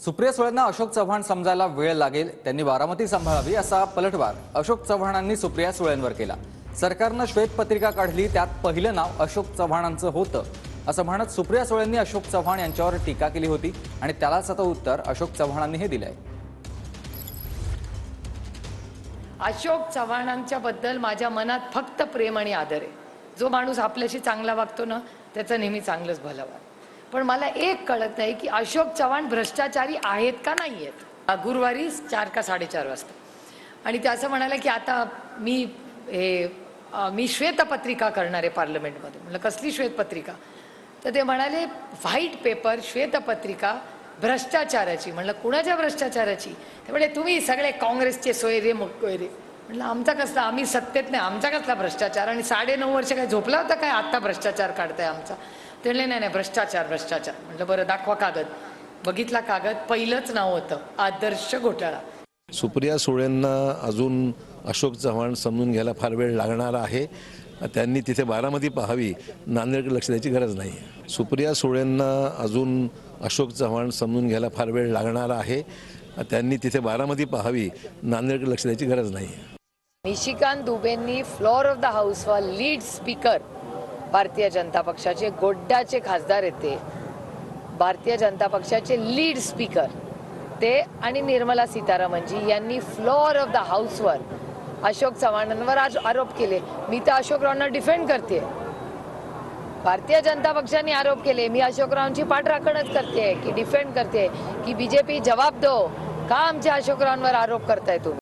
सुप्रिया सुळेंना अशोक चव्हाण समजायला वेळ लागेल, त्यांनी बारामती सांभाळावी असा पलटवार अशोक चव्हाणांनी सुप्रिया सुळेंवर केला। सरकारनं श्वेतपत्रिका काढली, त्यात पहिलं नाव अशोक चव्हाणांचं होतं असं म्हणत सुप्रिया सुळेंनी अशोक चव्हाण यांच्यावर टीका केली होती आणि त्यालाच आता उत्तर अशोक चव्हाणांनी हे दिलंय। अशोक चव्हाणांच्या बद्दल माझ्या मनात फक्त प्रेम आणि आदर आहे। जो माणूस आपल्याशी चांगला वागतो ना, त्याचं नेहमी चांगलंच भलं वाटतं। पण मला एक कळत नाही की अशोक चव्हाण भ्रष्टाचारी आहेत का नाही आहेत। गुरुवारी 4 का 4:30 वाजता आणि ते असं म्हणाले की आता मी श्वेतपत्रिका करणार आहे पार्लमेंटमध्ये। म्हणलं कसली श्वेतपत्रिका? तर ते म्हणाले व्हाईट पेपर श्वेतपत्रिका भ्रष्टाचाराची। म्हणलं कुणाच्या भ्रष्टाचाराची? ते म्हणाले तुम्ही सगळे काँग्रेसचे सोयरे मोकळे। म्हणलं आमचा कसला, आम्ही सत्तेत नाही, आमचा कसला भ्रष्टाचार? आणि 9.5 वर्ष काय झोपला होता काय? आता भ्रष्टाचार काढताय आमचा? ते म्हणले नाही नाही भ्रष्टाचार भ्रष्टाचार। म्हणलं बरं दाखवा कागद। बघितला कागद, पहिलंच नाव होतं आदर्श घोटाळा। सुप्रिया सुळेंना अजून अशोक चव्हाण समजून घ्यायला फार वेळ लागणार आहे। त्यांनी तिथे बारामती पाहावी, नांदेडकडे लक्ष द्यायची गरज नाही। सुप्रिया सुळेंना अजून अशोक चव्हाण समजून घ्यायला फार वेळ लागणार आहे। त्यांनी तिथे बारामती पाहावी, नांदेडकडे लक्ष द्यायची गरज नाही। निशिकांत दुबेंनी फ्लोअर ऑफ द हाऊस वर लीड स्पीकर भारतीय जनता पक्षाचे गोड्डाचे खासदार येते, भारतीय जनता पक्षाचे लीड स्पीकर ते आणि निर्मला सीतारामनजी यांनी फ्लोअर ऑफ द हाऊस वर अशोक चव्हाणांवर आज आरोप केले। मी तर अशोकरावांना डिफेंड करते। भारतीय जनता पक्षाने आरोप केले, मी अशोकरावांची पाठराखणच करते की डिफेंड करते की बीजेपी जवाब दो, का आमच्या अशोकरावांवर आरोप करताय तुम्ही?